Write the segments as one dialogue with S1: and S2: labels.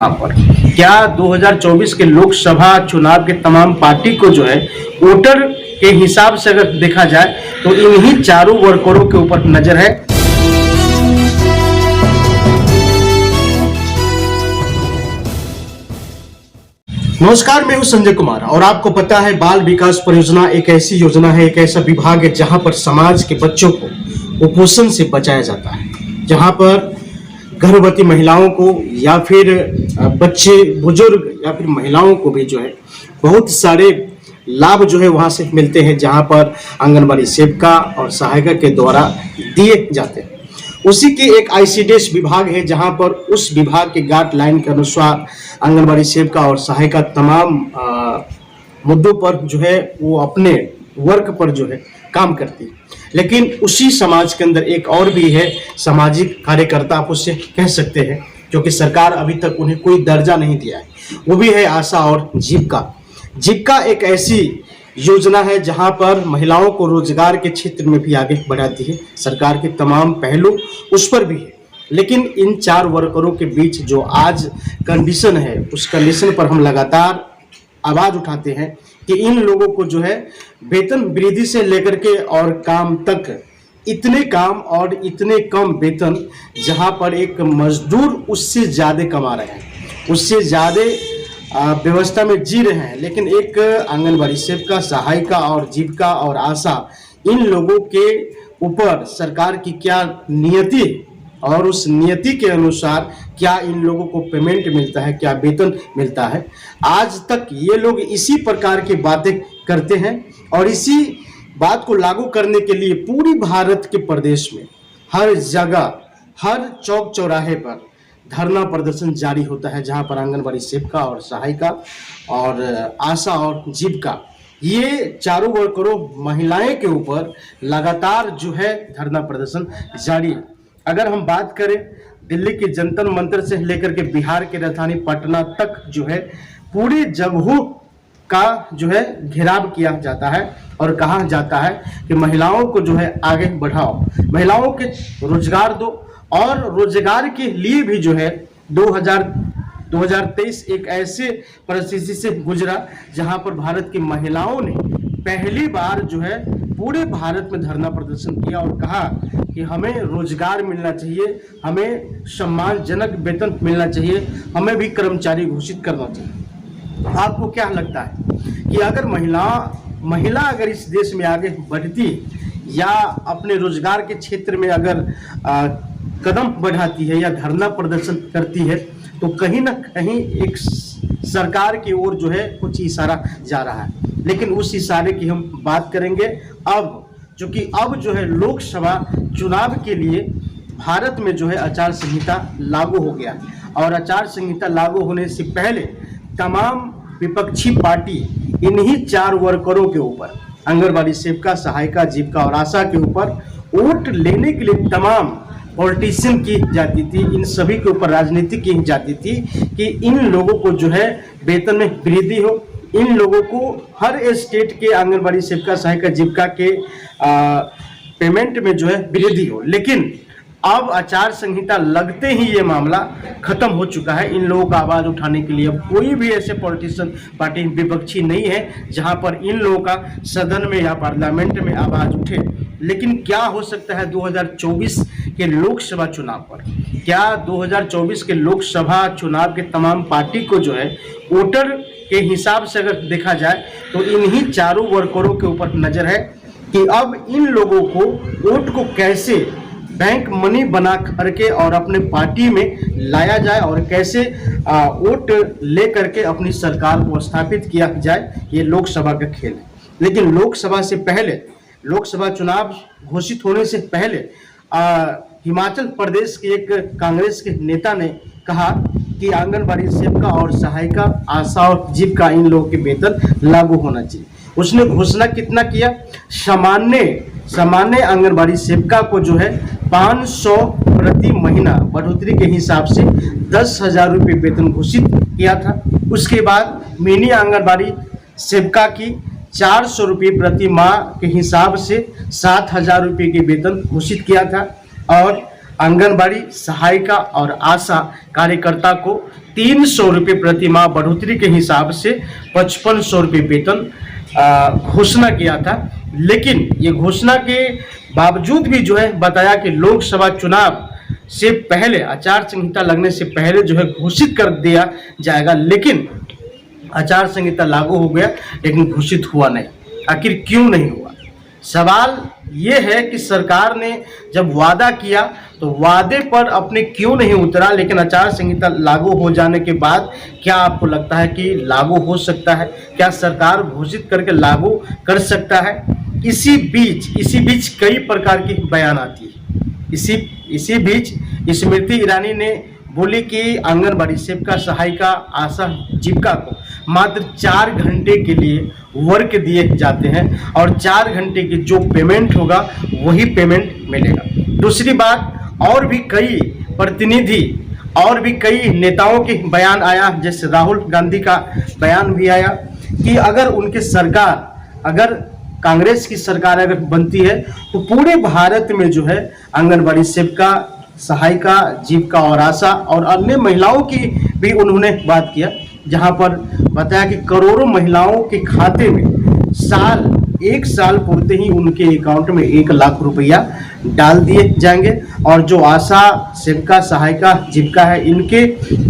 S1: यहाँ पर क्या 2024 के लोकसभा चुनाव के तमाम पार्टी को जो है वोटर के हिसाब से अगर देखा जाए तो इन्हीं चारों वर्करों के ऊपर नजर है। नमस्कार, मैं हूं संजय कुमार और आपको पता है बाल विकास परियोजना एक ऐसी योजना है, एक ऐसा विभाग है जहां पर समाज के बच्चों को कुपोषण से बचाया जाता है, जहां पर गर्भवती महिलाओं को या फिर बच्चे, बुजुर्ग या फिर महिलाओं को भी जो है बहुत सारे लाभ जो है वहां से मिलते हैं, जहां पर आंगनबाड़ी सेविका और सहायिका के द्वारा दिए जाते हैं। उसी के एक आईसीडीएस विभाग है जहां पर उस विभाग के गाइडलाइन के अनुसार आंगनबाड़ी सेविका और सहायिका तमाम मुद्दों पर जो है वो अपने वर्क पर जो है काम करती है। लेकिन उसी समाज के अंदर एक और भी है सामाजिक कार्यकर्ता, आप उससे कह सकते हैं, क्योंकि सरकार अभी तक उन्हें कोई दर्जा नहीं दिया है। वो भी है आशा और जीविका। जीविका एक ऐसी योजना है जहां पर महिलाओं को रोजगार के क्षेत्र में भी आगे बढ़ाती है। सरकार के तमाम पहलू उस पर भी है, लेकिन इन चार वर्करों के बीच जो आज कंडीशन है, उस कंडीशन पर हम लगातार आवाज उठाते हैं कि इन लोगों को जो है वेतन वृद्धि से लेकर के और काम तक, इतने काम और इतने कम वेतन, जहां पर एक मजदूर उससे ज्यादा कमा रहे हैं, उससे ज्यादा व्यवस्था में जी रहे हैं, लेकिन एक आंगनबाड़ी सेविका, सहायिका और जीविका और आशा, इन लोगों के ऊपर सरकार की क्या नियति है और उस नियति के अनुसार क्या इन लोगों को पेमेंट मिलता है, क्या वेतन मिलता है। आज तक ये लोग इसी प्रकार की बातें करते हैं और इसी बात को लागू करने के लिए पूरी भारत के प्रदेश में हर जगह, हर चौक चौराहे पर धरना प्रदर्शन जारी होता है, जहां पर आंगनबाड़ी सेविका और सहायिका और आशा और जीविका, ये चारों वर्करों महिलाएं के ऊपर लगातार जो है धरना प्रदर्शन जारी है। अगर हम बात करें दिल्ली के जंतर मंतर से लेकर के बिहार के राजधानी पटना तक जो है पूरी जगहों का जो है घेराव किया जाता है और कहा जाता है कि महिलाओं को जो है आगे बढ़ाओ, महिलाओं के रोजगार दो। और रोजगार के लिए भी जो है 2023 एक ऐसे परिस्थिति से गुजरा जहां पर भारत की महिलाओं ने पहली बार जो है पूरे भारत में धरना प्रदर्शन किया और कहा कि हमें रोजगार मिलना चाहिए, हमें सम्मानजनक वेतन मिलना चाहिए, हमें भी कर्मचारी घोषित करना चाहिए। आपको क्या लगता है कि अगर महिला अगर इस देश में आगे बढ़ती या अपने रोजगार के क्षेत्र में अगर कदम बढ़ाती है या धरना प्रदर्शन करती है, तो कहीं ना कहीं एक सरकार की ओर जो है कुछ इशारा जा रहा है। लेकिन उस इशारे की हम बात करेंगे अब, क्योंकि अब जो है लोकसभा चुनाव के लिए भारत में जो है आचार संहिता लागू हो गया और आचार संहिता लागू होने से पहले तमाम विपक्षी पार्टी इन्हीं चार वर्करों के ऊपर, आंगनबाड़ी सेविका, सहायिका, जीविका और आशा के ऊपर वोट लेने के लिए तमाम पॉलिटिशियन की जाती थी, इन सभी के ऊपर राजनीति की जाती थी कि इन लोगों को जो है वेतन में वृद्धि हो, इन लोगों को हर स्टेट के आंगनबाड़ी सेविका, सहायिका, जीविका के पेमेंट में जो है वृद्धि हो। लेकिन अब आचार संहिता लगते ही ये मामला खत्म हो चुका है। इन लोगों का आवाज उठाने के लिए अब कोई भी ऐसे पॉलिटिशियन पार्टी विपक्षी नहीं है जहां पर इन लोगों का सदन में या पार्लियामेंट में आवाज उठे। लेकिन क्या हो सकता है 2024 के लोकसभा चुनाव पर? क्या 2024 के लोकसभा चुनाव के तमाम पार्टी को जो है वोटर के हिसाब से अगर देखा जाए तो इन्हीं चारों वर्करों के ऊपर नजर है कि अब इन लोगों को वोट को कैसे बैंक मनी बना करके और अपने पार्टी में लाया जाए और कैसे वोट ले करके अपनी सरकार को स्थापित किया जाए। ये लोकसभा का खेल है। लेकिन लोकसभा से पहले, लोकसभा चुनाव घोषित होने से पहले हिमाचल प्रदेश के एक कांग्रेस के नेता ने कहा कि आंगनबाड़ी सेविका और सहायिका, आशा और जीविका, इन लोगों के वेतन लागू होना चाहिए। उसने घोषणा कितना किया? सामान्य आंगनबाड़ी सेविका को जो है 500 प्रति महीना बढ़ोतरी के हिसाब से 10,000 रुपये वेतन घोषित किया था। उसके बाद मिनी आंगनबाड़ी सेविका की 400 रुपये प्रति माह के हिसाब से 7,000 रुपये के वेतन घोषित किया था और आंगनबाड़ी सहायिका और आशा कार्यकर्ता को 300 रुपये प्रति माह बढ़ोतरी के हिसाब से 5500 रुपये वेतन घोषणा किया था। लेकिन ये घोषणा के बावजूद भी जो है बताया कि लोकसभा चुनाव से पहले, आचार संहिता लगने से पहले जो है घोषित कर दिया जाएगा। लेकिन आचार संहिता लागू हो गया लेकिन घोषित हुआ नहीं। आखिर क्यों नहीं हुआ? सवाल ये है कि सरकार ने जब वादा किया तो वादे पर अपने क्यों नहीं उतरा। लेकिन आचार संहिता लागू हो जाने के बाद क्या आपको लगता है कि लागू हो सकता है? क्या सरकार घोषित करके लागू कर सकता है? इसी बीच कई प्रकार की बयान आती है। इसी बीच स्मृति ईरानी ने बोली कि आंगनबाड़ी सेविका, सहायिका, आशा, जीविका को मात्र 4 घंटे के लिए वर्क दिए जाते हैं और 4 घंटे की जो पेमेंट होगा वही पेमेंट मिलेगा। दूसरी बात, और भी कई प्रतिनिधि और भी कई नेताओं के बयान आया, जैसे राहुल गांधी का बयान भी आया कि अगर उनकी सरकार, अगर कांग्रेस की सरकार अगर बनती है तो पूरे भारत में जो है आंगनबाड़ी सेविका, सहायिका, जीविका और आशा और अन्य महिलाओं की भी उन्होंने बात किया, जहां पर बताया कि करोड़ों महिलाओं के खाते में एक साल पूर्ते ही उनके अकाउंट में 1 लाख रुपया डाल दिए जाएंगे और जो आशा, सेविका, सहायिका, जीविका है, इनके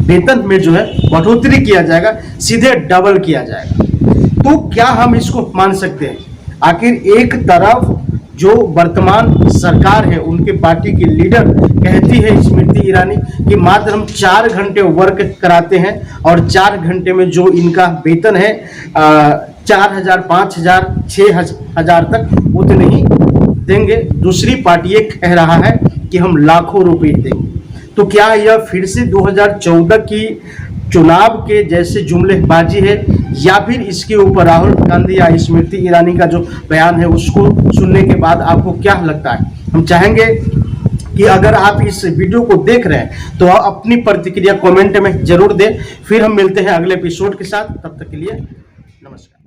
S1: वेतन में जो है बढ़ोतरी किया जाएगा, सीधे डबल किया जाएगा। तो क्या हम इसको मान सकते हैं? आखिर एक तरफ जो वर्तमान सरकार है, उनके पार्टी की लीडर कहती है स्मृति ईरानी कि मात्र हम 4 घंटे वर्क कराते हैं और 4 घंटे में जो इनका वेतन है 4000, 5000, 6000 तक उतने ही देंगे। दूसरी पार्टी ये कह रहा है कि हम लाखों रुपए देंगे। तो क्या यह फिर से 2014 की चुनाव के जैसे जुमलेबाजी है, या फिर इसके ऊपर राहुल गांधी या स्मृति ईरानी का जो बयान है उसको सुनने के बाद आपको क्या लगता है? हम चाहेंगे कि अगर आप इस वीडियो को देख रहे हैं तो अपनी प्रतिक्रिया कमेंट में जरूर दें। फिर हम मिलते हैं अगले एपिसोड के साथ, तब तक के लिए नमस्कार।